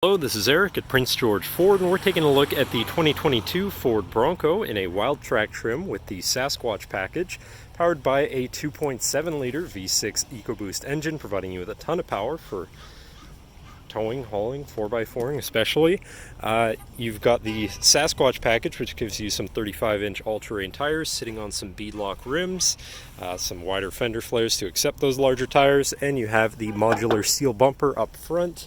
Hello, this is Eric at Prince George Ford, and we're taking a look at the 2022 Ford Bronco in a Wildtrak trim with the Sasquatch package, powered by a 2.7-liter V6 EcoBoost engine, providing you with a ton of power for towing, hauling, 4x4ing especially. You've got the Sasquatch package, which gives you some 35-inch all-terrain tires sitting on some beadlock rims, some wider fender flares to accept those larger tires, and you have the modular steel bumper up front.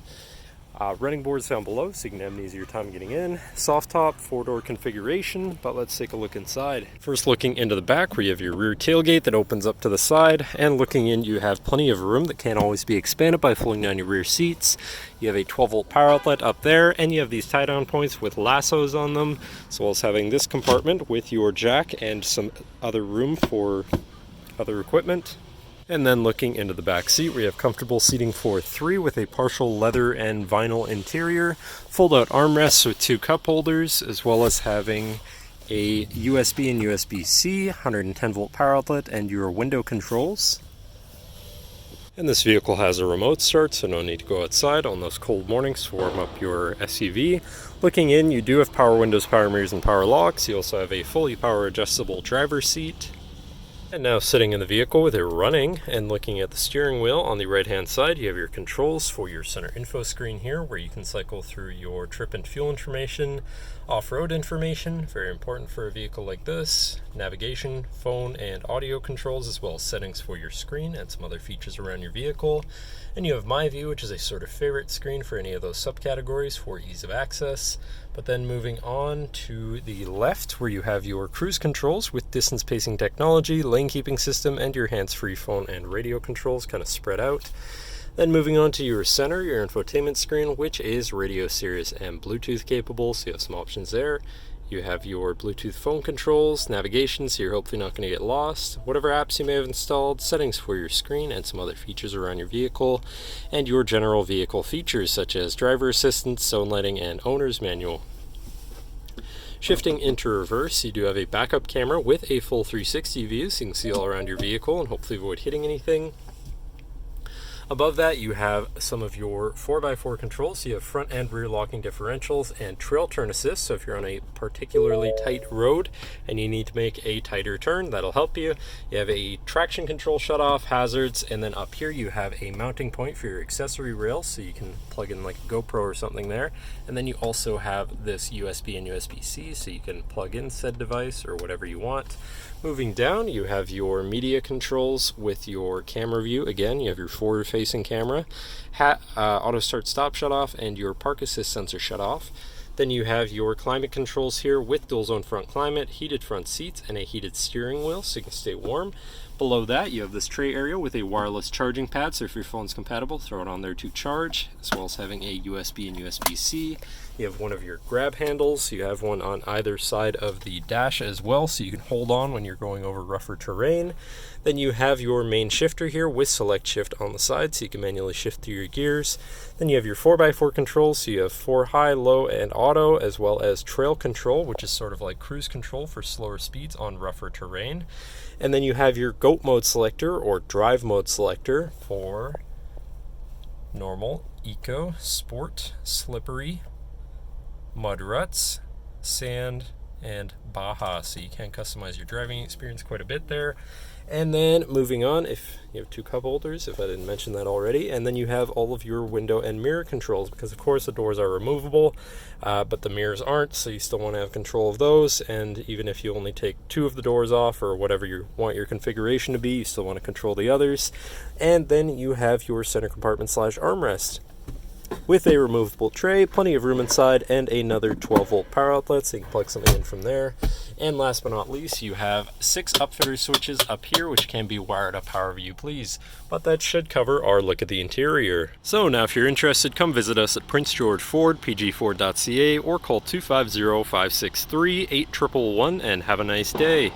Running boards down below so you can have an easier time getting in. Soft top, 4-door configuration, but let's take a look inside. First, looking into the back where you have your rear tailgate that opens up to the side, and looking in you have plenty of room that can't always be expanded by pulling down your rear seats. You have a 12-volt power outlet up there, and you have these tie-down points with lassos on them, as well as having this compartment with your jack and some other room for other equipment. And then looking into the back seat, we have comfortable seating for 3 with a partial leather and vinyl interior, fold-out armrests with 2 cup holders, as well as having a USB and USB-C, 110-volt power outlet, and your window controls. And this vehicle has a remote start, so no need to go outside on those cold mornings to warm up your SUV. Looking in, you do have power windows, power mirrors, and power locks. You also have a fully power adjustable driver's seat. And now sitting in the vehicle with it running and looking at the steering wheel on the right hand side, you have your controls for your center info screen here where you can cycle through your trip and fuel information, off-road information, very important for a vehicle like this, navigation, phone and audio controls, as well as settings for your screen and some other features around your vehicle. And you have My View, which is a sort of favorite screen for any of those subcategories for ease of access. But then moving on to the left where you have your cruise controls with distance pacing technology, lane keeping system, and your hands-free phone and radio controls kind of spread out. Then moving on to your center, your infotainment screen, which is radio, Sirius, and Bluetooth capable, so you have some options there. You have your Bluetooth phone controls, navigation, so you're hopefully not going to get lost, whatever apps you may have installed, settings for your screen, and some other features around your vehicle, and your general vehicle features such as driver assistance, zone lighting, and owner's manual. Shifting into reverse, you do have a backup camera with a full 360 view, so you can see all around your vehicle and hopefully avoid hitting anything. Above that, you have some of your 4x4 controls. So you have front and rear locking differentials and trail turn assist. So if you're on a particularly tight road and you need to make a tighter turn, that'll help you. You have a traction control shutoff, hazards, and then up here you have a mounting point for your accessory rails, so you can plug in like a GoPro or something there. And then you also have this USB and USB-C, so you can plug in said device or whatever you want. Moving down, you have your media controls with your camera view. Again, you have your forward-facing camera, auto start stop shut off, and your park assist sensor shut off. Then you have your climate controls here with dual zone front climate, heated front seats, and a heated steering wheel so you can stay warm. Below that, you have this tray area with a wireless charging pad, so if your phone's compatible, throw it on there to charge, as well as having a USB and USB-C. You have one of your grab handles. You have one on either side of the dash as well, so you can hold on when you're going over rougher terrain. Then you have your main shifter here with select shift on the side, so you can manually shift through your gears. Then you have your 4x4 controls, so you have 4 high, low, and auto, as well as trail control, which is sort of like cruise control for slower speeds on rougher terrain. And then you have your GOAT mode selector or drive mode selector for normal, eco, sport, slippery, mud ruts, sand, and Baja, so you can customize your driving experience quite a bit there. And then moving on, if you have 2 cup holders, if I didn't mention that already, and then you have all of your window and mirror controls, because of course the doors are removable, but the mirrors aren't, so you still want to have control of those. And even if you only take 2 of the doors off or whatever you want your configuration to be, you still want to control the others. And then you have your center compartment / armrest with a removable tray, plenty of room inside, and another 12-volt power outlet, so you can plug something in from there. And last but not least, you have 6 upfitter switches up here, which can be wired up however you please. But that should cover our look at the interior. So now if you're interested, come visit us at Prince George Ford, pgford.ca, or call 250-563-8111 and have a nice day.